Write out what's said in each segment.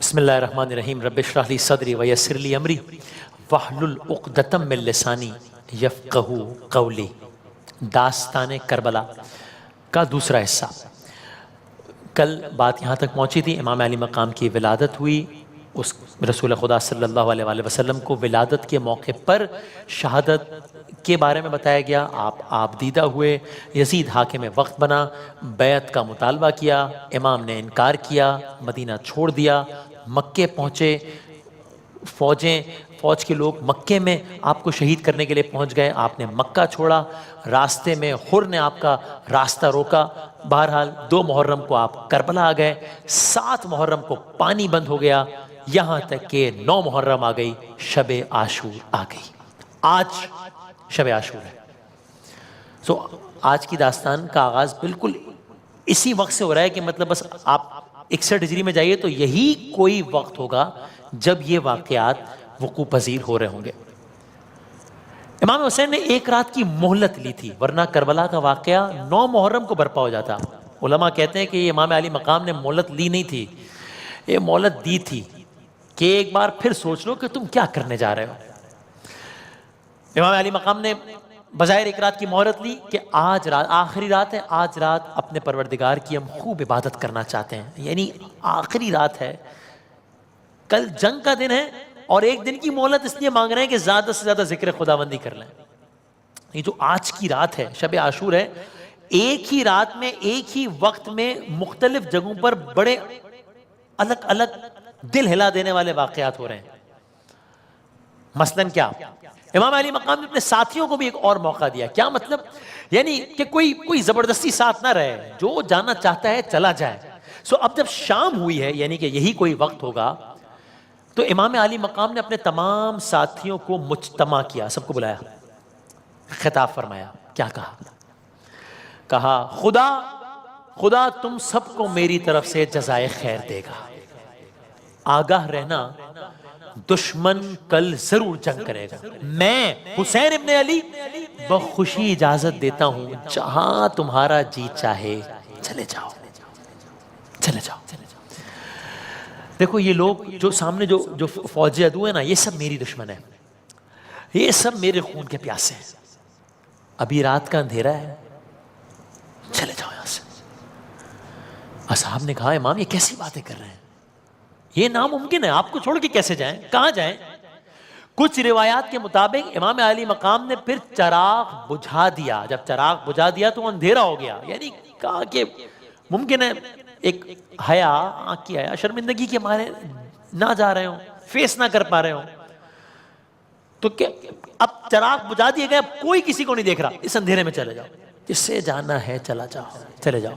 بسم اللہ الرحمن الرحیم رب اشرح لی صدری ویسر لی امری واحلل عقدۃ من لسانی یفقہوا قولی۔ داستان کربلا کا دوسرا حصہ۔ کل بات یہاں تک پہنچی تھی، امام علی مقام کی ولادت ہوئی، اس رسول خدا صلی اللہ علیہ وآلہ وسلم کو ولادت کے موقع پر شہادت کے بارے میں بتایا گیا، آپ دیدہ ہوئے، یزید حاکم وقت بنا، بیعت کا مطالبہ کیا، امام نے انکار کیا، مدینہ چھوڑ دیا، مکے پہنچے، فوج کے لوگ مکے میں آپ کو شہید کرنے کے لیے پہنچ گئے، آپ نے مکہ چھوڑا، راستے میں حر نے آپ کا راستہ روکا، بہرحال 2 محرم کو آپ کربلا آ گئے، 7 محرم کو پانی بند ہو گیا، یہاں تک کہ 9 محرم آ گئی، شب عاشور آ گئی۔ آج شب عاشور ہے۔ آج کی داستان کا آغاز بالکل اسی وقت سے ہو رہا ہے کہ مطلب بس آپ 61 ہجری میں جائیے تو یہی کوئی وقت ہوگا جب یہ واقعات وقوع پذیر ہو رہے ہوں گے۔ امام حسین نے 1 رات کی مہلت لی تھی، ورنہ کربلا کا واقعہ 9 محرم کو برپا ہو جاتا۔ علماء کہتے ہیں کہ یہ امام علی مقام نے مہلت لی نہیں تھی، یہ مہلت دی تھی کہ ایک بار پھر سوچ لو کہ تم کیا کرنے جا رہے ہو۔ امام علی مقام نے بظاہر 1 رات کی مہلت لی کہ آج رات آخری رات ہے، آج رات اپنے پروردگار کی ہم خوب عبادت کرنا چاہتے ہیں، یعنی آخری رات ہے، کل جنگ کا دن ہے اور 1 دن کی مہلت اس لیے مانگ رہے ہیں کہ زیادہ سے زیادہ ذکر خداوندی کر لیں۔ یہ جو آج کی رات ہے، شب عاشور ہے، ایک ہی رات میں ایک ہی وقت میں مختلف جگہوں پر بڑے الگ الگ دل ہلا دینے والے واقعات ہو رہے ہیں۔ مثلاً کیا؟ امام علی مقام نے اپنے ساتھیوں کو بھی ایک اور موقع دیا۔ کیا مطلب؟ یعنی کہ کوئی زبردستی ساتھ نہ رہے، جو جانا چاہتا ہے چلا جائے۔ اب جب شام ہوئی ہے، یعنی کہ یہی کوئی وقت ہوگا، تو امام علی مقام نے اپنے تمام ساتھیوں کو مجتمع کیا، سب کو بلایا، خطاب فرمایا۔ کیا کہا خدا تم سب کو میری طرف سے جزائے خیر دے گا، آگاہ رہنا دشمن کل ضرور جنگ کرے گا، میں حسین ابن علی بخوشی اجازت دیتا ہوں، جہاں تمہارا جی چاہے چلے جاؤ۔ دیکھو یہ لوگ جو سامنے جو فوجی عدو ہیں نا، یہ سب میری دشمن ہیں، یہ سب میرے خون کے پیاسے ہیں، ابھی رات کا اندھیرا ہے، چلے جاؤ یہاں سے۔ اصحاب نے کہا امام یہ کیسی باتیں کر رہے ہیں، یہ ناممکن ہے، آپ کو چھوڑ کے کیسے جائیں، کہاں جائیں؟ کچھ روایات کے مطابق امام علی مقام نے پھر چراغ بجھا دیا، جب چراغ بجھا دیا تو اندھیرا ہو گیا، یعنی کہا کہ ممکن ہے ایک حیا، آنکھ کی حیا، شرمندگی کے مارے نہ جا رہے ہوں، فیس نہ کر پا رہے ہوں، تو کہ اب چراغ بجھا دیا گیا، کوئی کسی کو نہیں دیکھ رہا، اس اندھیرے میں چلے جاؤ، جس سے جانا ہے چلا جاؤ، چلے جاؤ۔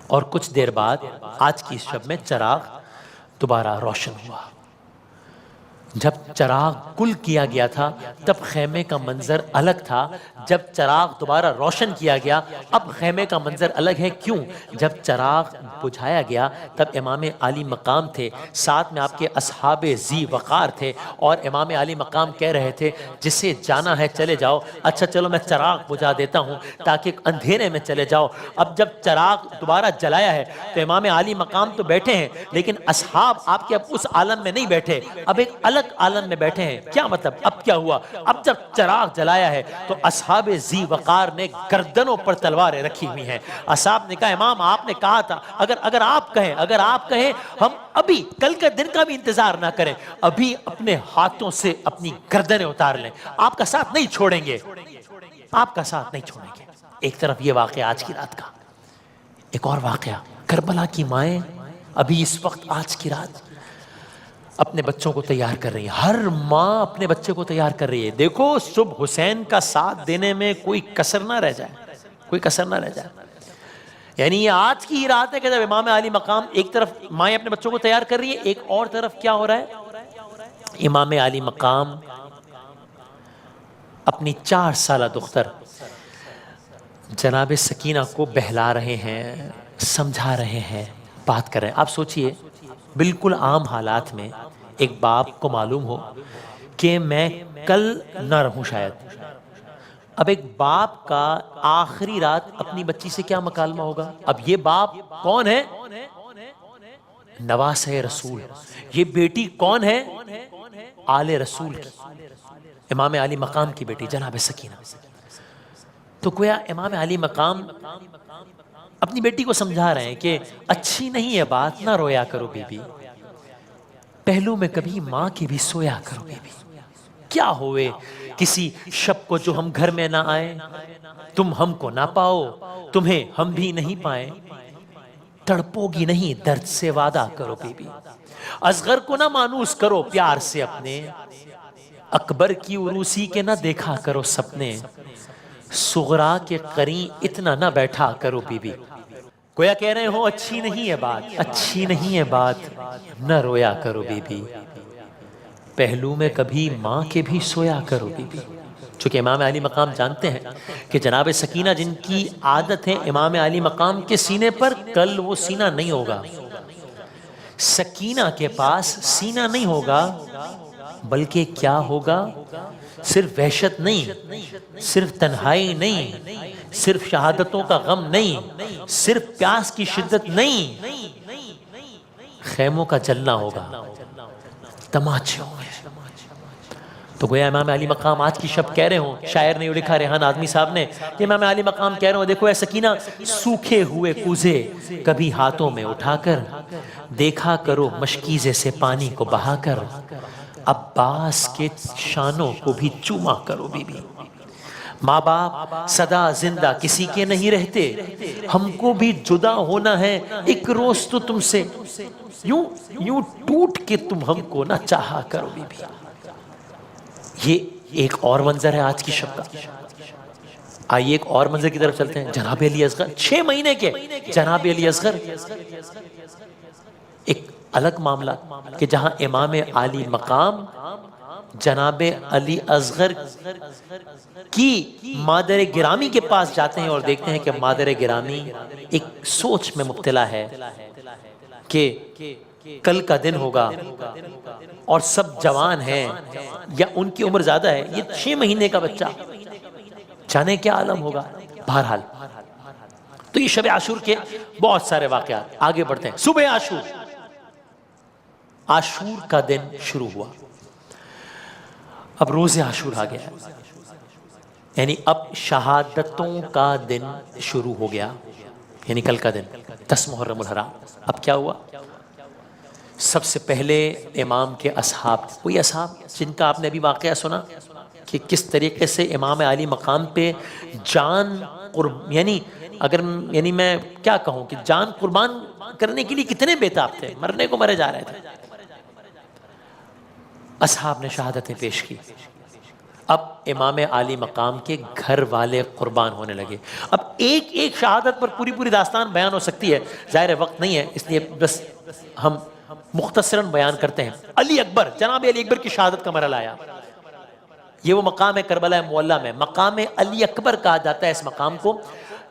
اور کچھ دیر بعد آج کی شب میں چراغ دوبارہ روشن ہوا۔ جب چراغ گل کیا گیا تھا تب خیمے کا منظر الگ تھا، جب چراغ دوبارہ روشن کیا گیا اب خیمے کا منظر الگ ہے۔ کیوں؟ جب چراغ بجھایا گیا تب امام علی مقام تھے، ساتھ میں آپ کے اصحاب ذی وقار تھے، اور امام علی مقام کہہ رہے تھے جسے جانا ہے چلے جاؤ، اچھا چلو میں چراغ بجھا دیتا ہوں تاکہ اندھیرے میں چلے جاؤ۔ اب جب چراغ دوبارہ جلایا ہے تو امام علی مقام تو بیٹھے ہیں، لیکن اصحاب آپ کے اب اس عالم میں نہیں بیٹھے، اب ایک الگ عالم میں بیٹھے ہیں۔ کیا مطلب؟ اب کیا ہوا؟ اب جب چراغ جلایا ہے تو اصحاب ذی وقار نے گردنوں پر تلواریں رکھی ہوئی ہیں۔ اصحاب نے کہا امام آپ نے کہا تھا اگر آپ کہیں ہم ابھی کل کا دن کا بھی انتظار نہ کریں، ابھی اپنے ہاتھوں سے اپنی گردنیں اتار لیں، آپ کا ساتھ نہیں چھوڑیں گے، آپ کا ساتھ نہیں چھوڑیں گے۔ ایک طرف یہ واقعہ آج کی رات کا، ایک اور واقعہ کربلا کی مائیں ابھی اس وقت آج کی رات اپنے بچوں کو تیار کر رہی ہیں، ہر ماں اپنے بچے کو تیار کر رہی ہے، دیکھو صبح حسین کا ساتھ دینے میں کوئی کسر نہ رہ جائے، یعنی یہ آج کی ہی رات ہے کہ جب امام علی مقام ایک طرف مائیں اپنے بچوں کو تیار کر رہی ہے، ایک اور طرف کیا ہو رہا ہے؟ امام علی مقام اپنی 4 سالہ دختر جناب سکینہ کو بہلا رہے ہیں، سمجھا رہے ہیں، بات کر رہے ہیں۔ آپ سوچئے بالکل عام حالات میں ایک باپ کو معلوم ہو کہ میں کل نہ رہوں شاید، اب ایک باپ کا آخری رات اپنی بچی سے کیا مکالمہ ہوگا؟ اب یہ باپ کون ہے؟ نواسہ رسول. یہ بیٹی کون ہے؟ آل رسول کی، امام علی مقام کی بیٹی جناب سکینہ. تو گویا امام علی مقام اپنی بیٹی کو سمجھا رہے ہیں کہ اچھی نہیں ہے بات، نہ رویا کرو بی بی، پہلو میں کبھی ماں کی بھی سویا کرو بی بی. کیا ہوئے کسی شب کو جو ہم گھر میں نہ آئیں، تم ہم کو نہ پاؤ تمہیں ہم بھی نہیں پائیں، تڑپو گی نہیں درد سے وعدہ کرو بی بی، اصغر کو نہ مانوس کرو پیار سے اپنے، اکبر کی عروسی کے نہ دیکھا کرو سپنے، صغرا کے قرین اتنا نہ بیٹھا کرو بی بی. گویا کہہ رہے ہو اچھی نہیں ہے بات، اچھی نہیں ہے بات، نہ رویا کرو بی بی، پہلو میں کبھی ماں کے بھی سویا کرو بی بی. چونکہ امام علی مقام جانتے ہیں کہ جناب سکینہ جن کی عادت ہے امام علی مقام کے سینے پر، کل وہ سینہ نہیں ہوگا. سکینہ کے پاس سینہ نہیں ہوگا، بلکہ کیا ہوگا؟ صرف وحشت نہیں، صرف تنہائی نہیں، صرف شہادتوں کا غم نہیں، صرف پیاس کی شدت نہیں، خیموں کا جلنا ہوگا، تماچے ہوں گے. تو گویا امام علی مقام آج کی شب کہہ رہے ہوں، شاعر نے لکھا ریحان آدمی صاحب نے کہ امام علی مقام کہہ رہے ہوں دیکھو اے سکینہ، سوکھے ہوئے کوزے کبھی ہاتھوں میں اٹھا کر دیکھا کرو مشکیزے سے پانی کو بہا کر، عباس کے شانوں کو بھی چوما کرو بی بی. ماں باپ سدا زندہ کسی کے نہیں رہتے، ہم کو بھی جدا ہونا ہے ایک روز تو تم سے، یوں ٹوٹ کے تم ہم کو نہ چاہا کرو بی بی. یہ ایک اور منظر ہے آج کی شب کا. آئیے ایک اور منظر کی طرف چلتے ہیں. جناب علی اصغر 6 مہینے کے جناب علی اصغر، ایک الگ معاملہ کہ جہاں امام علی مقام جناب علی اصغر کی مادر گرامی کے پاس جاتے ہیں اور دیکھتے ہیں کہ مادر گرامی ایک سوچ میں مبتلا ہے کہ کل کا دن ہوگا اور سب جوان ہیں یا ان کی عمر زیادہ ہے، یہ 6 مہینے کا بچہ، جانے کیا عالم ہوگا. بہرحال تو یہ شب عاشور کے بہت سارے واقعات. آگے بڑھتے ہیں. صبح عاشور، عاشور کا دن شروع ہوا. اب روز عاشور آ گیا، یعنی اب شہادتوں کا دن شروع ہو گیا، یعنی کل کا دن 10 محرم الحرام. اب کیا ہوا؟ سب سے پہلے امام کے اصحاب، وہی اصحاب جن کا آپ نے ابھی واقعہ سنا کہ کس طریقے سے امام علی مقام پہ جان یعنی میں کیا کہوں کہ جان قربان کرنے کے لیے کتنے بےتاب تھے، مرنے کو مرے جا رہے تھے. اصحاب نے شہادتیں پیش کی. اب امام علی مقام کے گھر والے قربان ہونے لگے. اب ایک ایک شہادت پر پوری داستان بیان ہو سکتی ہے، ظاہر وقت نہیں ہے، اس لیے بس ہم مختصراً بیان کرتے ہیں. علی اکبر، جناب علی اکبر کی شہادت کا مرحلہ آیا. یہ وہ مقام ہے کربلا معلیٰ میں، مقام علی اکبر کہا جاتا ہے اس مقام کو.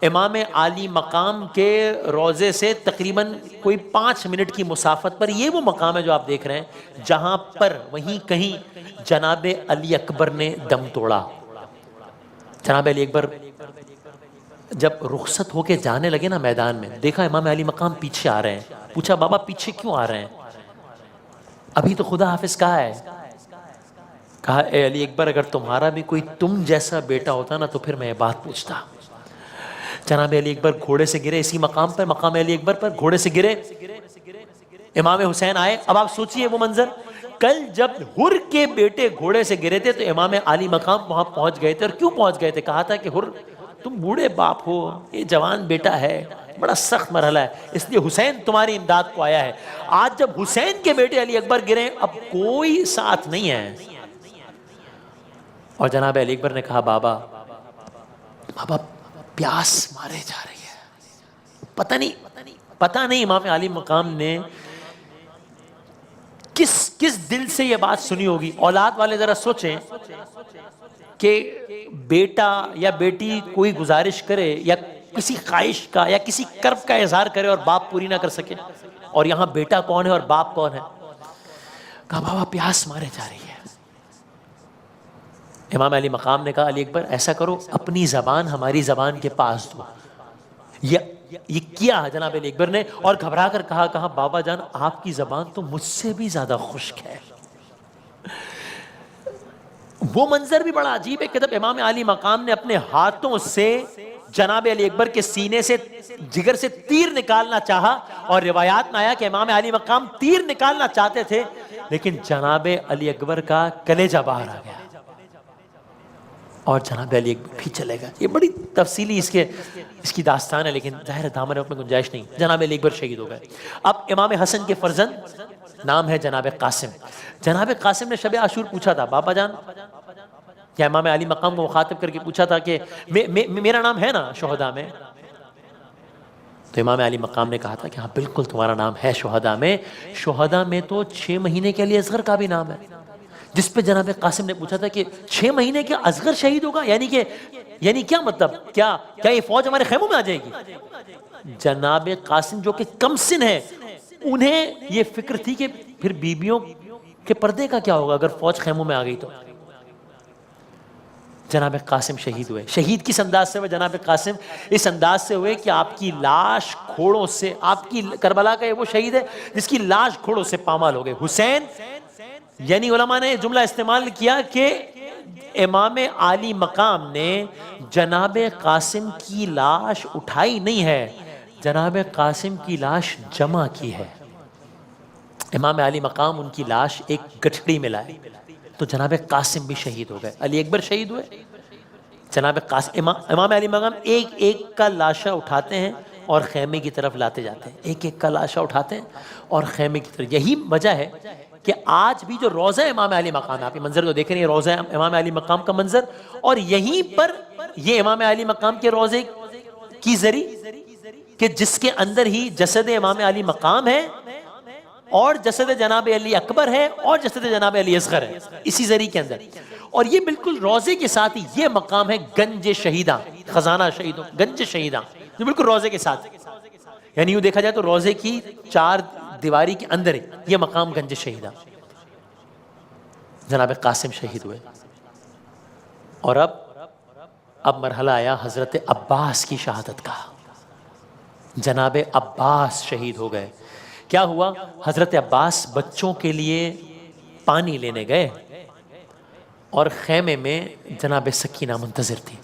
امام علی مقام کے روضے سے تقریباً کوئی 5 منٹ کی مسافت پر یہ وہ مقام ہے جو آپ دیکھ رہے ہیں، جہاں پر وہیں کہیں جناب علی اکبر نے دم توڑا. جناب علی اکبر جب رخصت ہو کے جانے لگے نا میدان میں، دیکھا امام علی مقام پیچھے آ رہے ہیں. پوچھا بابا پیچھے کیوں آ رہے ہیں؟ ابھی تو خدا حافظ کہا ہے. کہا اے علی اکبر اگر تمہارا بھی کوئی تم جیسا بیٹا ہوتا نا تو پھر میں یہ بات پوچھتا. جناب علی اکبر گھوڑے سے گرے، اسی مقام پر، مقام علی اکبر پر گھوڑے سے گرے. امام حسین آئے. اب آپ سوچئے وہ منظر، کل جب حر کے بیٹے گھوڑے سے گرے تھے تو امام علی مقام وہاں پہنچ گئے تھے. اور کیوں پہنچ گئے تھے؟ کہا تھا کہ حر تم بوڑھے باپ ہو، یہ جوان بیٹا ہے، بڑا سخت مرحلہ ہے، اس لیے حسین تمہاری امداد کو آیا ہے. آج جب حسین کے بیٹے علی اکبر گرے، اب کوئی ساتھ نہیں ہے. اور جناب علی اکبر نے کہا بابا پیاس مارے جا رہی ہے. پتہ نہیں امام علی مقام نے کس دل سے یہ بات سنی ہوگی. اولاد والے ذرا سوچیں کہ بیٹا یا بیٹی کوئی گزارش کرے یا کسی خواہش کا یا کسی کرب کا اظہار کرے اور باپ پوری نہ کر سکے، اور یہاں بیٹا کون ہے اور باپ کون ہے. کہا بابا پیاس مارے جا رہی ہے. امام علی مقام نے کہا علی اکبر ایسا کرو اپنی زبان ہماری زبان کے پاس دو. یہ یہ کیا جناب علی اکبر نے، اور گھبرا کر کہا بابا جان آپ کی زبان تو مجھ سے بھی زیادہ خشک ہے۔ وہ منظر بھی بڑا عجیب ہے کہ جب امام علی مقام نے اپنے ہاتھوں سے جناب علی اکبر کے سینے سے جگر سے تیر نکالنا چاہا، اور روایات میں آیا کہ امام علی مقام تیر نکالنا چاہتے تھے، لیکن جناب علی اکبر کا کلیجہ باہر آ گیا اور جناب علی اکبر بھی چلے گئے۔ یہ بڑی تفصیلی اس کی داستان ہے، لیکن ظاہر دامن وقت میں گنجائش نہیں۔ جناب علی اکبر شہید ہو گئے۔ اب امام حسن کے فرزند نام ہے جناب قاسم۔ جناب قاسم نے شب عاشور پوچھا تھا بابا جان، یا امام علی مقام کو مخاطب کر کے پوچھا تھا کہ میرا نام ہے نا شہداء میں؟ تو امام علی مقام نے کہا تھا کہ ہاں بالکل تمہارا نام ہے شہداء میں۔ شہداء میں تو 6 مہینے کے لیے اصغر کا بھی نام ہے، جس پہ جناب قاسم نے پوچھا تھا کہ 6 مہینے کے اصغر شہید ہوگا، یعنی کیا مطلب، کیا یہ فوج ہمارے خیموں میں آ جائے گی؟ جناب قاسم جو کہ کم سن ہے، انہیں یہ فکر تھی کہ پھر بیویوں کے پردے کا کیا ہوگا اگر فوج خیموں میں آ گئی تو۔ جناب قاسم شہید ہوئے۔ شہید کس انداز سے ہوئے جناب قاسم؟ اس انداز سے ہوئے کہ آپ کی لاش گھوڑوں سے، آپ کی کربلا کا وہ شہید ہے جس کی لاش گھوڑوں سے پامال ہو گئے۔ حسین، یعنی علماء نے جملہ استعمال کیا کہ امام علی مقام نے جناب قاسم کی لاش اٹھائی نہیں ہے، جناب قاسم کی لاش جمع کی ہے۔ امام علی مقام ان کی لاش ایک گٹھڑی میں لائے، تو جناب قاسم بھی شہید ہو گئے۔ علی اکبر شہید ہوئے، جناب قاسم، امام علی مقام ایک ایک کا لاشا اٹھاتے ہیں اور خیمے کی طرف لاتے جاتے ہیں، ایک ایک کا لاشا اٹھاتے ہیں اور خیمے کی طرف۔ یہی وجہ ہے کہ آج بھی جو روضہ امام علی مقام ہے، آپ یہ منظر تو دیکھ رہے ہیں، روضہ امام علی مقام کا منظر، اور یہیں پر یہ امام علی مقام کے روضے کی زری کہ جس کے اندر ہی جسد امام علی مقام ہے اور جسد جناب علی اکبر ہے اور جسد جناب علی اصغر ہے، اسی زری کے اندر۔ اور یہ بالکل روضے کے ساتھ ہی یہ مقام ہے گنج شہیداں، خزانہ شہیدوں، گنج شہیداں، جو بالکل روضے کے ساتھ، یعنی یوں دیکھا جائے تو روضے کی 4 دیواری کے اندر ہے یہ مقام گنج شہیداں۔ جناب قاسم شہید ہوئے، اور اب مرحلہ آیا حضرت عباس کی شہادت کا۔ جناب عباس شہید ہو گئے۔ کیا ہوا؟ حضرت عباس بچوں کے لیے پانی لینے گئے اور خیمے میں جناب سکینہ منتظر تھی،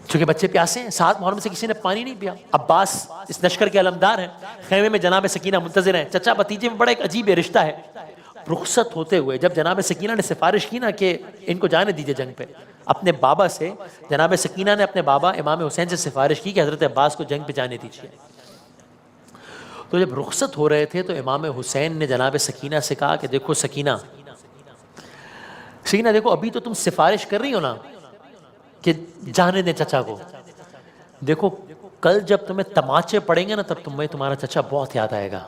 چونکہ بچے پیاسے ہیں، 7 محرم سے کسی نے پانی نہیں پیا۔ عباس اس لشکر کے علمدار ہیں، خیمے میں جناب سکینہ منتظر ہیں۔ چچا بھتیجے میں بڑا ایک عجیب رشتہ ہے۔ رخصت ہوتے ہوئے جب جناب سکینہ نے سفارش کی نا کہ ان کو جانے دیجئے جنگ پہ، اپنے بابا سے، جناب سکینہ نے اپنے بابا امام حسین سے سفارش کی کہ حضرت عباس کو جنگ پہ جانے دیجئے۔ تو جب رخصت ہو رہے تھے تو امام حسین نے جناب سکینہ سے کہا کہ دیکھو سکینہ دیکھو، ابھی تو تم سفارش کر رہی ہو نا کہ جانے دیں چچا کو، دیکھو کل جب تمہیں تماچے پڑیں گے نا تب تمہیں تمہارا چچا بہت یاد آئے گا۔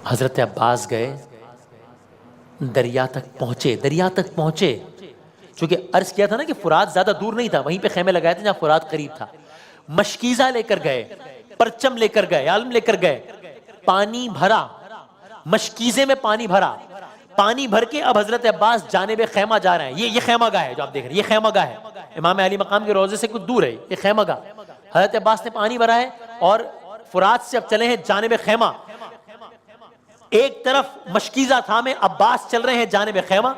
حضرت عباس گئے، دریا تک پہنچے، چونکہ عرض کیا تھا نا کہ فرات زیادہ دور نہیں تھا، وہیں پہ خیمے لگائے تھے جہاں فرات قریب تھا۔ مشکیزہ لے کر گئے، پرچم لے کر گئے، عالم لے کر گئے، پانی بھرا، مشکیزے میں پانی بھرا، پانی بھر کے اب حضرت عباس جانب خیمہ جا رہے ہیں۔ یہ خیمہ گاہ ہے جو آپ دیکھ رہے ہیں، یہ خیمہ گاہ ہے، امام علی مقام کے روضے سے کچھ دور ہے یہ خیمہ گاہ۔ حضرت عباس نے پانی بھرا ہے اور فرات سے اب چلے ہیں جانب خیمہ۔ ایک طرف مشکیزہ تھامے عباس چل رہے ہیں جانب خیمہ،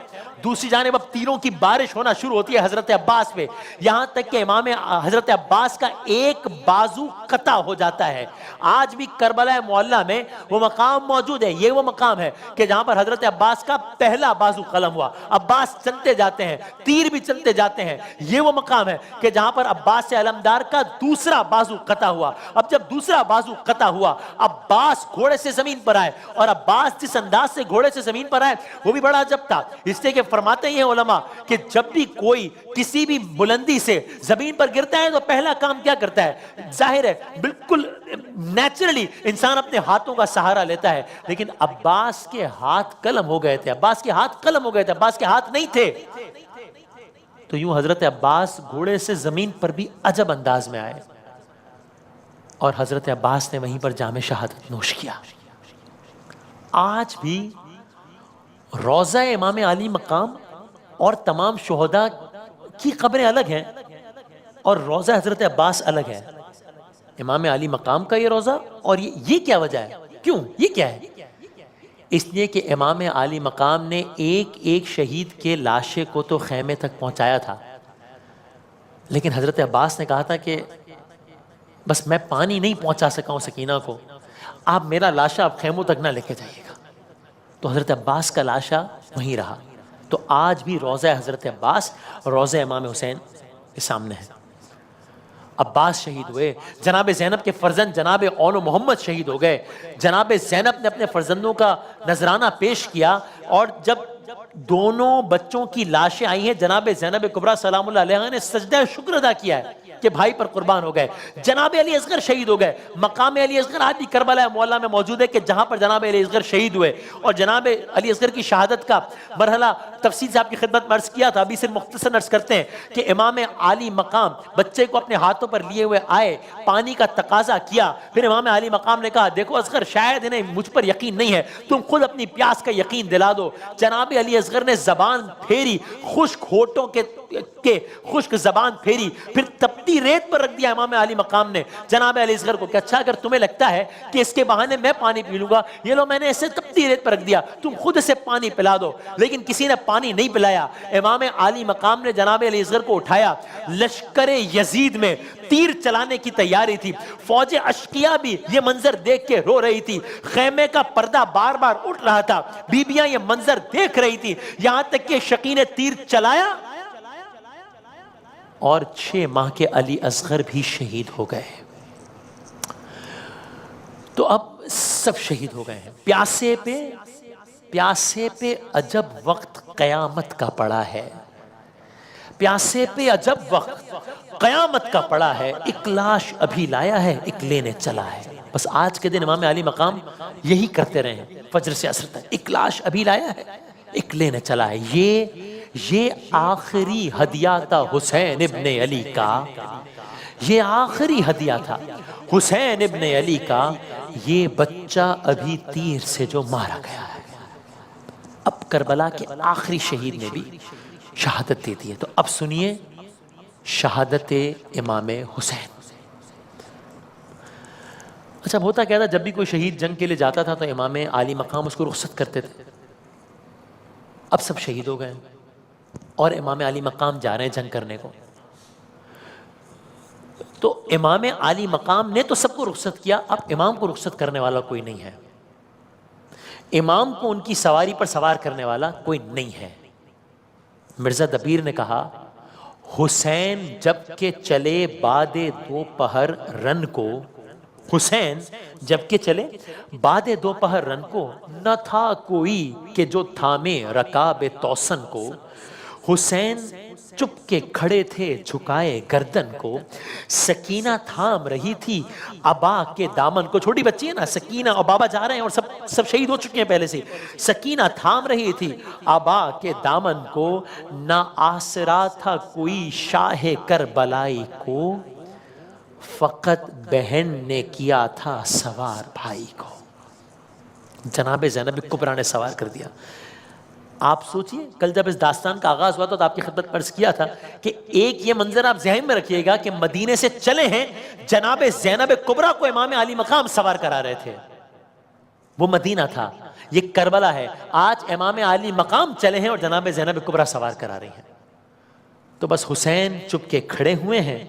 دوسری جانب اب تیروں کی بارش ہونا شروع ہوتی ہے حضرت عباس پہ، یہاں تک کہ امام حضرت عباس کا ایک بازو قطع ہو جاتا ہے۔ آج بھی کربلا معلیٰ میں وہ مقام موجود ہے، یہ وہ مقام ہے کہ جہاں پر حضرت عباس کا پہلا بازو قلم ہوا، عباس چلتے جاتے ہیں، تیر بھی چلتے جاتے ہیں۔ یہ وہ مقام ہے کہ جہاں پر عباس سے علمدار کا دوسرا بازو قطع ہوا۔ اب جب دوسرا بازو قطع ہوا، عباس گھوڑے سے زمین پر آئے، اور عباس جس انداز سے گھوڑے سے زمین پر آئے وہ بھی بڑا عجب تھا، اس لیے کہ فرماتے ہیں علماء کہ جب بھی کوئی کسی بھی بلندی سے زمین پر گرتا ہے تو پہلا کام کیا کرتا ہے؟ ظاہر ہے بالکل نیچرلی انسان اپنے ہاتھوں کا سہارا لیتا ہے، لیکن عباس کے ہاتھ قلم ہو گئے تھے، عباس کے ہاتھ نہیں تھے۔ تو یوں حضرت عباس گھوڑے سے زمین پر بھی عجب انداز میں آئے، اور حضرت عباس نے وہیں پر جام شہادت نوش کیا۔ آج بھی روضہ امام علی مقام اور تمام شہداء کی قبریں الگ ہیں، اور روضہ حضرت عباس الگ ہے. امام علی مقام کا یہ روضہ، اور یہ کیا وجہ ہے؟ کیوں؟ یہ کیا ہے؟ اس لیے کہ امام علی مقام نے ایک ایک شہید کے لاشے کو تو خیمے تک پہنچایا تھا، لیکن حضرت عباس نے کہا تھا کہ بس میں پانی نہیں پہنچا سکا ہوں سکینہ کو، آپ میرا لاشا آپ خیموں تک نہ لے کے جائیے گا. تو حضرت عباس کا لاشا وہیں رہا. تو آج بھی روضہ حضرت عباس روضہ امام حسین کے سامنے ہے. عباس شہید ہوئے، جناب زینب کے فرزند جناب اون و محمد شہید ہو گئے. جناب زینب نے اپنے فرزندوں کا نذرانہ پیش کیا، اور جب دونوں بچوں کی لاشیں آئی ہیں، جناب زینب کبریٰ سلام اللہ علیہا نے سجدہ شکر ادا کیا ہے کہ بھائی پر قربان ہو گئے. جناب علی اصغر شہید ہو گئے. مقام علی اصغر آج بھی کربلا معلیٰ میں موجود ہے کہ جہاں پر جناب علی اصغر شہید ہوئے. اور جناب علی اصغر کی شہادت کا مرحلہ تفصیل سے آپ کی خدمت میں عرض کیا تھا، ابھی صرف مختصر عرض کرتے ہیں کہ امام علی مقام بچے کو اپنے ہاتھوں پر لیے ہوئے آئے، پانی کا تقاضا کیا. پھر امام علی مقام نے کہا دیکھو اصغر، شاید انہیں مجھ پر یقین نہیں ہے، تم خود اپنی پیاس کا یقین دلا دو. جناب علی اصغر نے زبان پھیری، خشک ہونٹوں کے خشک زبان پھیری، پھر تپتی ریت پر رکھ دیا امام علی مقام نے جناب علی اصغر کو کہ اچھا اگر تمہیں لگتا ہے کہ اس کے بہانے میں پانی پی لوں گا، یہ لو میں نے اسے تپتی ریت پر رکھ دیا، تم خود اسے پانی پلا دو. لیکن کسی نے پانی نہیں پلایا. امام علی مقام نے جناب علی اصغر کو اٹھایا. لشکر یزید میں تیر چلانے کی تیاری تھی، فوج اشقیاء بھی یہ منظر دیکھ کے رو رہی تھی، خیمے کا پردہ بار بار اٹھ رہا تھا، بیبیاں یہ منظر دیکھ رہی تھی، یہاں تک کہ شقی نے تیر چلایا اور 6 ماہ کے علی اصغر بھی شہید ہو گئے. تو اب سب شہید ہو گئے ہیں. پیاسے پہ عجب وقت قیامت کا پڑا ہے، پیاسے پہ عجب وقت قیامت کا پڑا ہے، ایک لاش ابھی لایا ہے، ایک لینے چلا ہے. بس آج کے دن امام علی مقام یہی کرتے رہے ہیں فجر سے عصر تک، ایک لاش ابھی لایا ہے، ایک لینے چلا ہے. یہ آخری ہدیہ تھا حسین ابن علی کا، یہ آخری ہدیہ تھا حسین ابن علی کا، یہ بچہ ابھی تیر سے جو مارا گیا ہے. اب کربلا کے آخری شہید نے بھی شہادت دے دی ہے. تو اب سنیے شہادت امام حسین. اچھا ہوتا کیا تھا، جب بھی کوئی شہید جنگ کے لیے جاتا تھا تو امام علی مقام اس کو رخصت کرتے تھے. اب سب شہید ہو گئے اور امام علی مقام جا رہے ہیں جنگ کرنے کو. تو امام علی مقام نے تو سب کو رخصت کیا، اب امام کو رخصت کرنے والا کوئی نہیں ہے، امام کو ان کی سواری پر سوار کرنے والا کوئی نہیں ہے. مرزا دبیر نے کہا حسین جب کہ چلے بعد دوپہر رن کو، حسین جب کہ چلے بعد دوپہر رن کو، نہ تھا کوئی کہ جو تھامے رکاب توسن کو. حسین چپ کے کھڑے تھے جھکائے گردن کو، سکینہ تھام رہی تھی ابا کے دامن کو. چھوٹی بچی ہے نا سکینہ، اور بابا جا رہے ہیں اور سب شہید ہو چکے ہیں پہلے سے. سکینہ تھام رہی تھی ابا کے دامن کو، نہ آسرا تھا کوئی شاہ کربلائی کو، فقط بہن نے کیا تھا سوار بھائی کو. جناب زینب کبریٰ نے سوار کر دیا. آپ سوچئے کل جب اس داستان کا آغاز ہوا تو آپ کی خدمت میں عرض کیا تھا کہ ایک یہ منظر آپ ذہن میں رکھیے گا کہ مدینے سے چلے ہیں، جناب زینب کبریٰ کو امام علی مقام سوار کرا رہے تھے. وہ مدینہ تھا، یہ کربلا ہے. آج امام علی مقام چلے ہیں اور جناب زینب کبریٰ سوار کرا رہی ہیں. تو بس حسین چپ کے کھڑے ہوئے ہیں،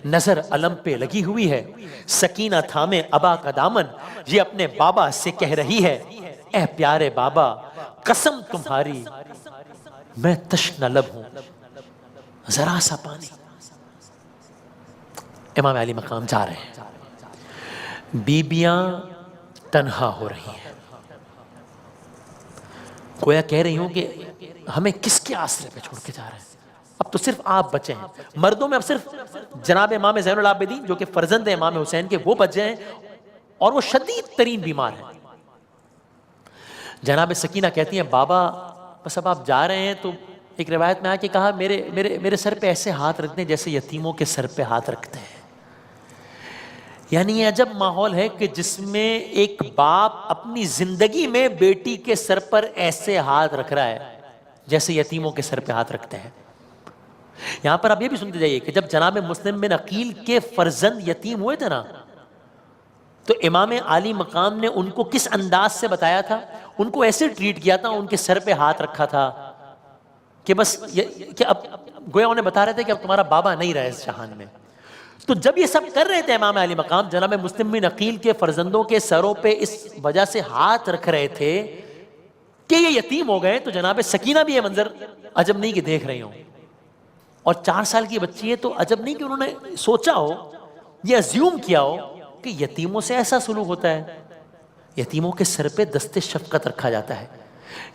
نظر علم پہ لگی ہوئی ہے. سکینہ تھامے ابا کا دامن، یہ اپنے بابا سے کہہ رہی ہے اے پیارے بابا قسم تمہاری میں تشنہ لب ہوں، ذرا سا پانی. امام علی مقام جا رہے ہیں، بیبیاں تنہا ہو رہی ہیں، گویا کہہ رہی ہوں کہ ہمیں کس کے آسرے پہ چھوڑ کے جا رہے ہیں، اب تو صرف آپ بچے ہیں. مردوں میں اب صرف جناب امام زین العابدین جو کہ فرزند ہیں امام حسین کے، وہ بچے ہیں اور وہ شدید ترین بیمار ہیں. جناب سکینہ کہتی ہیں بابا بس اب آپ جا رہے ہیں. تو ایک روایت میں آ کے کہا میرے سر پہ ایسے ہاتھ رکھ دیں جیسے یتیموں کے سر پہ ہاتھ رکھتے ہیں. یعنی یہ عجب ماحول ہے کہ جس میں ایک باپ اپنی زندگی میں بیٹی کے سر پر ایسے ہاتھ رکھ رہا ہے جیسے یتیموں کے سر پہ ہاتھ رکھتے ہیں. یہاں پر آپ یہ بھی سنتے جائیے کہ جب جناب مسلم بن عقیل کے فرزند یتیم ہوئے تھے نا، تو امام عالی مقام نے ان کو کس انداز سے بتایا تھا؟ ان کو ایسے ٹریٹ کیا تھا، ان کے سر پہ ہاتھ رکھا تھا کہ بس کہ اب گویا انہیں بتا رہے تھے کہ اب تمہارا بابا نہیں رہا اس جہان میں۔ تو جب یہ سب کر رہے تھے امام علی مقام جناب مسلم بن عقیل کے فرزندوں کے سروں پہ اس وجہ سے ہاتھ رکھ رہے تھے کہ یہ یتیم ہو گئے، تو جناب سکینہ بھی یہ منظر عجب نہیں کہ دیکھ رہی ہوں، اور 4 سال کی بچی ہے تو عجب نہیں کہ انہوں نے سوچا ہو، یہ ازیوم کیا ہو کہ یتیموں سے ایسا سلوک ہوتا ہے۔ یتیموں کے سر پہ دست شفقت رکھا جاتا ہے،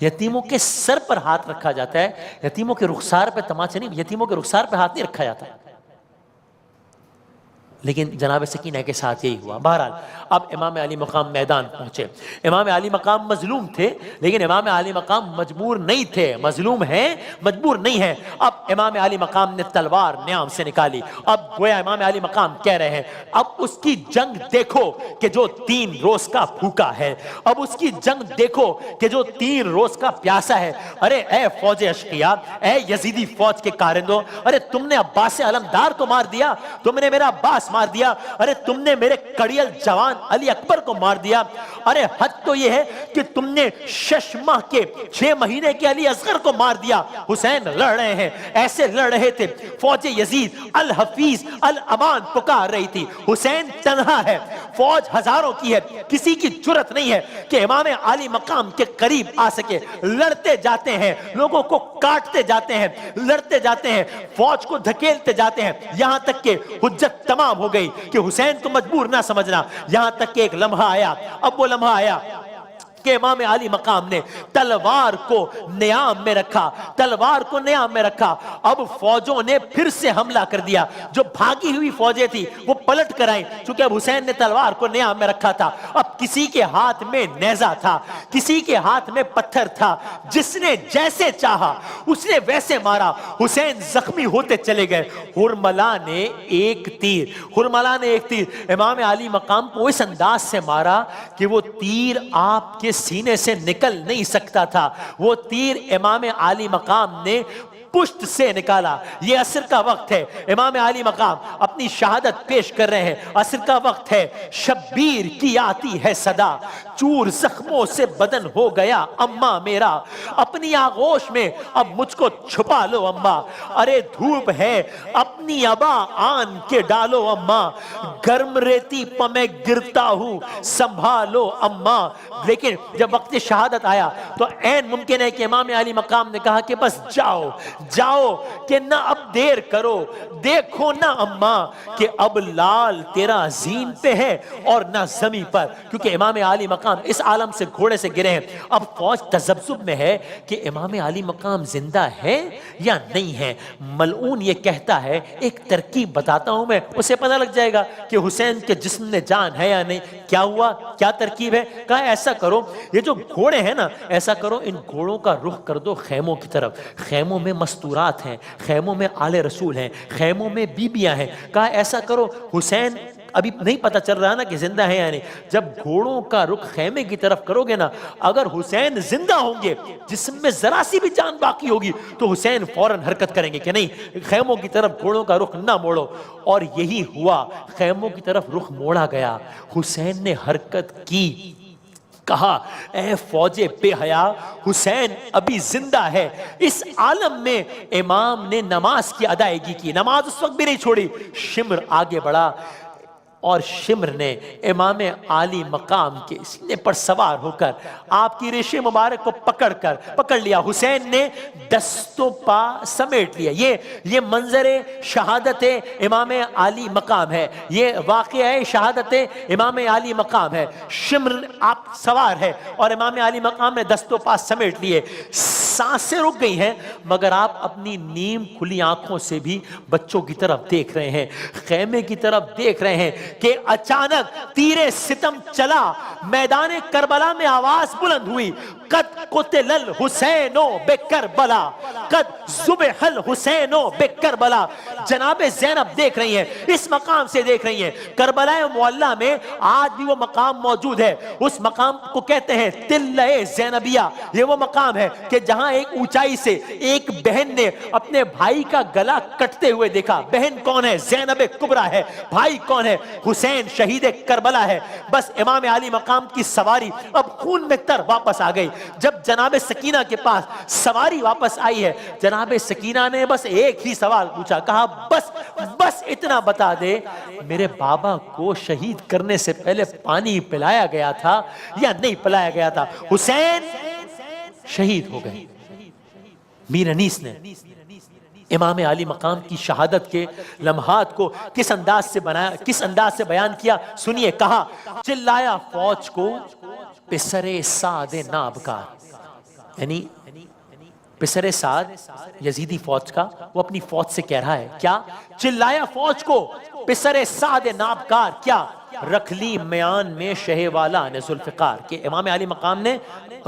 یتیموں کے سر پر ہاتھ رکھا جاتا ہے، یتیموں کے رخسار پہ تماچے نہیں، یتیموں کے رخسار پہ ہاتھ نہیں رکھا جاتا۔ لیکن جناب سکینہ کے ساتھ یہی ہوا۔ بہرحال اب امام علی مقام میدان پہنچے۔ امام علی مقام مظلوم تھے، لیکن امام علی مقام مجبور نہیں تھے۔ مظلوم ہیں، مجبور نہیں ہیں۔ اب امام علی مقام نے تلوار نیام سے نکالی۔ اب گویا امام علی مقام کہہ رہے ہیں اب اس کی جنگ دیکھو کہ جو 3 روز کا بھوکا ہے، اب اس کی جنگ دیکھو کہ جو 3 روز کا پیاسا ہے۔ ارے اے فوج اشقیا، اے یزیدی فوج کے کارندوں، ارے تم نے عباس علمدار کو مار دیا، تم نے میرا عباس مار دیا، ارے تم نے میرے کڑیل جوان علی اکبر کو مار دیا، ارے حد تو یہ ہے کہ تم نے 6 ماہ کے 6 مہینے کے علی اصغر کو مار دیا۔ حسین لڑ رہے ہیں، ایسے لڑ رہے تھے، فوج یزید الحفیظ الامان پکار رہی تھی۔ حسین تنہا ہے، فوج ہزاروں کی ہے، کسی کی جرت نہیں ہے کہ امام علی مقام کے قریب آ سکے۔ لڑتے جاتے ہیں، لوگوں کو کاٹتے جاتے ہیں، لڑتے جاتے ہیں، فوج کو دھکیلتے جاتے ہیں، یہاں تک کہ حجت تمام ہو گئی کہ حسین کو مجبور نہ سمجھنا۔ یہاں تک کہ ایک لمحہ آیا، اب وہ لمحہ آیا کہ امام علی مقام نے تلوار کو نیام میں رکھا، تلوار کو نیام میں رکھا۔ اب فوجوں نے پھر سے حملہ کر دیا، جو بھاگی ہوئی فوجیں تھی وہ پلٹ کر آئیں، چونکہ اب حسین نے تلوار کو نیام میں رکھا تھا۔ اب کسی کے ہاتھ میں نیزہ تھا، کسی کے ہاتھ میں پتھر تھا، جس نے جیسے چاہا اس نے ویسے مارا۔ حسین زخمی ہوتے چلے گئے۔ ہرملا نے ایک تیر امام علی مقام کو اس انداز سے مارا کہ وہ تیر آپ کے سینے سے نکل نہیں سکتا تھا۔ وہ تیر امام علی مقام نے پشت سے نکالا۔ یہ عصر کا وقت ہے، امام علی مقام اپنی شہادت پیش کر رہے ہیں۔ عصر کا وقت ہے، شبیر کی آتی ہے صدا، چور زخموں سے بدن ہو گیا اماں میرا، اپنی آغوش میں اب مجھ کو چھپا لو اماں، ارے دھوپ ہے اپنی ابا آن کے ڈالو اماں، گرم ریتی پہ میں گرتا ہوں سنبھالو اماں۔ لیکن جب وقت شہادت آیا تو عین ممکن ہے کہ امام علی مقام نے کہا کہ بس جاؤ کہ نہ اب دیر کرو، دیکھو نہ اماں کہ اب لال تیرا زین پہ ہے اور نہ زمین پر، کیونکہ امام علی مقام اس عالم سے گھوڑے سے گرے ہیں۔ اب فوج تذبذب میں ہے کہ امام علی مقام زندہ ہے یا نہیں ہے۔ ملعون یہ کہتا ہے، ایک ترکیب بتاتا ہوں میں، اسے پتہ لگ جائے گا کہ حسین کے جسم میں جان ہے یا نہیں۔ کیا ہوا، کیا ترکیب ہے؟ کہا ایسا کرو، یہ جو گھوڑے ہیں نا، ایسا کرو ان گھوڑوں کا رخ کر دو خیموں کی طرف۔ خیموں میں مستورات ہیں، خیموں میں آل رسول ہیں، خیموں میں بیبیاں ہیں۔ کہا ایسا کرو، حسین ابھی نہیں پتہ چل رہا نا کہ زندہ ہے یا نہیں، جب گھوڑوں کا رخ خیمے کی طرف کرو گے نا، اگر حسین زندہ ہوں گے، جسم میں ذرا سی بھی جان باقی ہوگی، تو حسین فوراً حرکت کریں گے کہ نہیں، خیموں کی طرف گھوڑوں کا رخ نہ موڑو۔ اور یہی ہوا، خیموں کی طرف رخ موڑا گیا، حسین نے حرکت کی۔ کہا اے فوج بے حیا، حسین ابھی زندہ ہے۔ اس عالم میں امام نے نماز کی ادائیگی کی، نماز اس وقت بھی نہیں چھوڑی۔ شمر آگے بڑھا اور شمر نے امام علی مقام کے سینے پر سوار ہو کر آپ کی ریش مبارک کو پکڑ لیا۔ حسین نے دستوں پا سمیٹ لیا۔ یہ منظر شہادت امام علی مقام ہے، یہ واقعہ شہادت امام علی مقام ہے۔ شمر آپ سوار ہے اور امام علی مقام نے دستوں پا سمیٹ لیے۔ سانسیں رک گئی ہیں، مگر آپ اپنی نیم کھلی آنکھوں سے بھی بچوں کی طرف دیکھ رہے ہیں، خیمے کی طرف دیکھ رہے ہیں کہ اچانک تیرے ستم چلا، میدان کربلا میں آواز بلند ہوئی، قد قتل الحسین بکربلا، قد ذبح الحسین بکربلا. جناب زینب دیکھ رہی ہیں، اس مقام سے دیکھ رہی ہیں. کربلا معلیٰ میں آج بھی وہ مقام موجود ہے. اس مقام کو کہتے ہیں تلہ زینبیہ. یہ وہ مقام ہے کہ جہاں ایک اونچائی سے ایک بہن نے اپنے بھائی کا گلا کٹتے ہوئے دیکھا. بہن کون ہے؟ زینب کبریٰ ہے. بھائی کون ہے؟ حسین شہید کربلا ہے. بس امام علی مقام کی سواری اب خون میں تر واپس آ گئی. جب جناب سکینہ کے پاس سواری واپس آئی ہے، جناب سکینہ نے بس ایک ہی سوال پوچھا، کہا بس اتنا بتا دے، میرے بابا کو شہید کرنے سے پہلے پانی پلایا گیا تھا یا نہیں پلایا گیا تھا؟ حسین شہید ہو گئے. میر انیس نے امام علی مقام کی شہادت کے لمحات کو کس انداز سے بیان کیا سنیے. کہا، چلایا فوج کو پسر سعد نابکار. یعنی پسر سعد یزیدی فوج کا، وہ اپنی فوج سے کہہ رہا ہے کیا؟ چلایا فوج کو پسر سعد نابکار، کیا؟ رکھ لی میان میں شہ والا نے ذوالفقار. کہ امام علی مقام نے،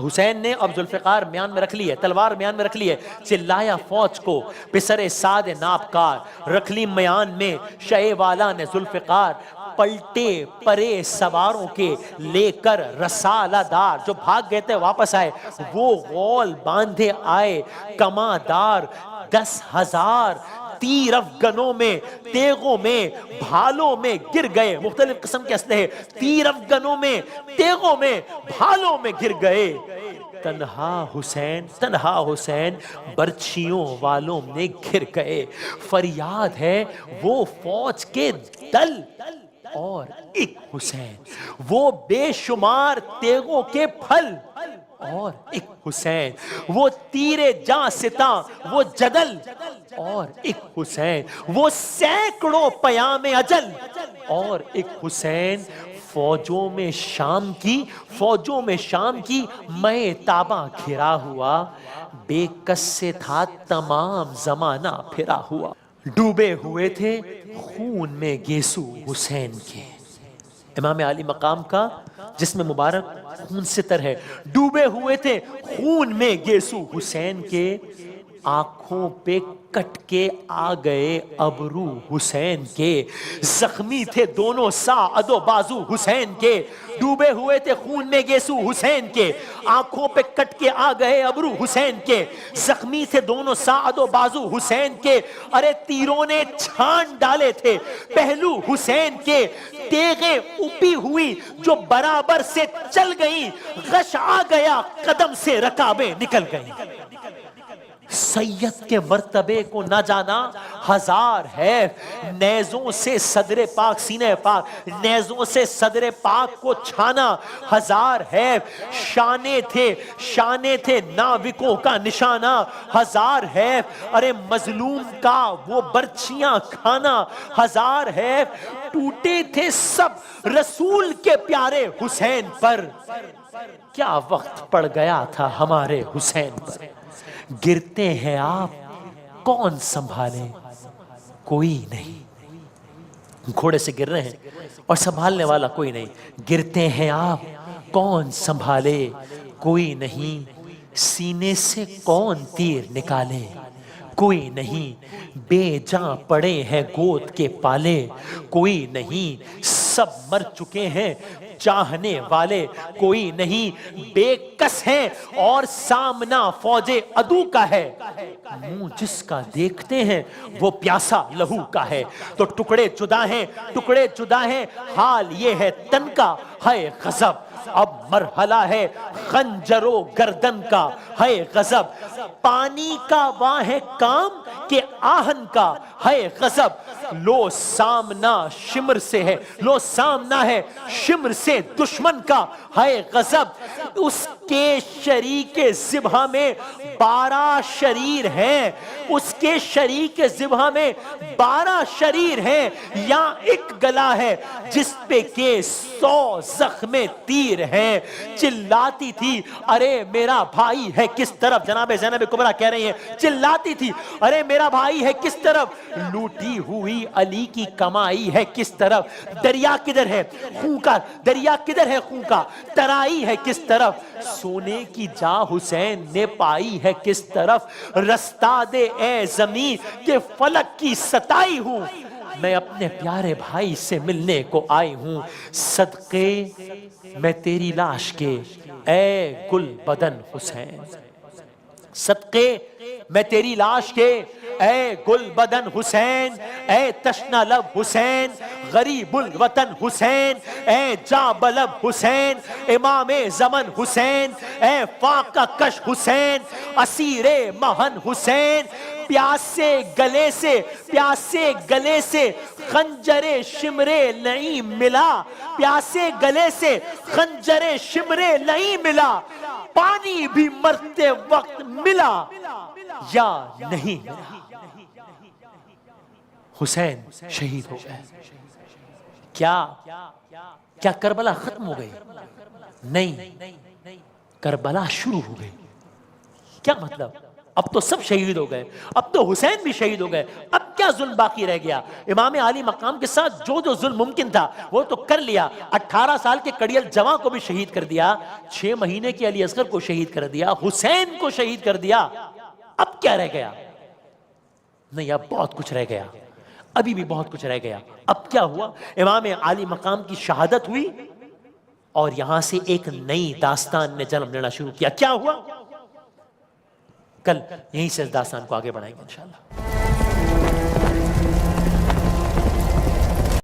حسین نے اب ذوالفقار میان میں رکھ لی ہے، تلوار میان میں رکھ لی ہے. چلایا فوج کو پسر سعد نابکار، رکھ لی میان میں شہ والا نے ذوالفقار. پلٹے پرے سواروں کے لے کر رسالہ دار، جو بھاگ گئے تھے واپس آئے. وہ غول باندھے آئے کماندار 10,000، تیر افغنوں میں تیغوں میں بھالوں میں گر گئے. مختلف قسم کے اسلحے، تیر افغنوں میں تیغوں میں بھالوں میں گر گئے. تنہا حسین برچھیوں والوں میں گر گئے. فریاد ہے وہ فوج کے دل اور ایک حسین، وہ بے شمار تیغوں کے پھل اور ایک حسین، وہ تیرے جاں ستاں وہ جدل اور ایک حسین، وہ سینکڑوں پیام اجل اور ایک حسین. فوجوں میں شام کی میں تاباں گھرا ہوا، بے کس سے تھا تمام زمانہ پھرا ہوا. ڈوبے ہوئے تھے خون میں گیسو حسین کے. امام علی مقام کا جسم مبارک خون سے تر ہے. ڈوبے ہوئے تھے خون میں گیسو حسین کے، آنکھوں پہ کٹ کے آ گئے ابرو حسین کے. زخمی تھے دونوں ساعد و بازو حسین کے. ڈوبے ہوئے تھے خون میں گیسو حسین کے، آنکھوں پہ کٹ کے آ گئے ابرو حسین کے. زخمی تھے دونوں ساعد و بازو حسین کے. ارے تیروں نے چھان ڈالے تھے پہلو حسین کے. تیغیں اپی ہوئی جو برابر سے چل گئیں، غش آ گیا قدم سے رکابیں نکل گئیں. سید کے مرتبے کو نہ جانا ہزار ہے، نیزوں سے صدر پاک، سینہ پاک، نیزوں سے صدر پاک کو چھانا ہزار ہے. شانے تھے ناوکوں کا نشانہ ہزار ہے. ارے مظلوم کا وہ برچیاں کھانا ہزار ہے. ٹوٹے تھے سب رسول کے پیارے حسین پر، کیا وقت پڑ گیا تھا ہمارے حسین پر. گرتے ہیں آپ کون سنبھالے، کوئی نہیں. گھوڑے سے گر رہے ہیں اور سنبھالنے والا کوئی نہیں. گرتے ہیں آپ کون سنبھالے، کوئی نہیں. سینے سے کون تیر نکالے، کوئی نہیں. بے جاں پڑے ہیں گود کے پالے، کوئی نہیں. سب مر چکے ہیں چاہنے والے، کوئی نہیں. بے کس ہیں اور سامنا فوج عدو کا ہے، منہ جس کا دیکھتے ہیں وہ پیاسا لہو کا ہے. تو ٹکڑے جدا ہیں، حال یہ ہے تن کا ہے غضب. اب مرحلہ ہے خنجر و گردن کا ہے غضب. پانی کا وہاں ہے کام کہ آہن کا ہے غضب. لو سامنا ہے شمر سے دشمن کا ہے غضب. اس کے شریک ذبح میں 12 شریر ہیں، اس کے شریک ذبح میں 12 شریر ہیں. یا ایک گلا ہے جس پہ کہ 100 زخم تیر ہیں. چلاتی تھی ارے میرا بھائی ہے کس طرف، جناب زینب کبریٰ کہہ رہی ہیں چلاتی تھی ارے میرا بھائی پائی ہے کس طرف، لوٹی ہوئی علی کی کمائی ہے کس طرف، دریا کدھر ہے خون کا، دریا کدھر ہے خون کا، ترائی ہے کس طرف، سونے کی جا حسین نے پائی ہے کس طرف، رستہ دے اے زمین کہ فلک کی ستائی ہوں، میں اپنے پیارے بھائی سے ملنے کو آئی ہوں، صدقے میں تیری لاش کے اے گل بدن حسین، صدقے میں تیری لاش کے اے گل بدن حسین، اے تشنہ لب حسین، غریب الوطن حسین، اے جاں بلب حسین، امام زمن حسین، اے فاقہ کش حسین، اسیر مہن حسین، پیاسے گلے سے، پیاسے گلے سے خنجر شمر نعیم ملا، پیاسے گلے سے خنجر شمر نعیم ملا، پانی بھی مرتے وقت ملا یا نہیں ملا۔ حسین شہید ہو گئے، کیا کربلا ختم ہو گئی؟ نہیں، کربلا شروع ہو گئی۔ کیا مطلب؟ اب تو سب شہید ہو گئے، اب تو حسین بھی شہید ہو گئے، اب کیا ظلم باقی رہ گیا؟ امام عالی مقام کے ساتھ جو ظلم ممکن تھا وہ تو کر لیا، 18 سال کے کڑیل جوان کو بھی شہید کر دیا، 6 مہینے کے علی اصغر کو شہید کر دیا، حسین کو شہید کر دیا، اب کیا رہ گیا؟ نہیں، اب بہت کچھ رہ گیا، ابھی بھی بہت کچھ رہ گیا۔ اب کیا ہوا؟ امام عالی مقام کی شہادت ہوئی اور یہاں سے ایک نئی داستان نے جنم لینا شروع کیا۔ کیا ہوا؟ کل یہیں سے اس داستان کو آگے بڑھائیں گے انشاءاللہ۔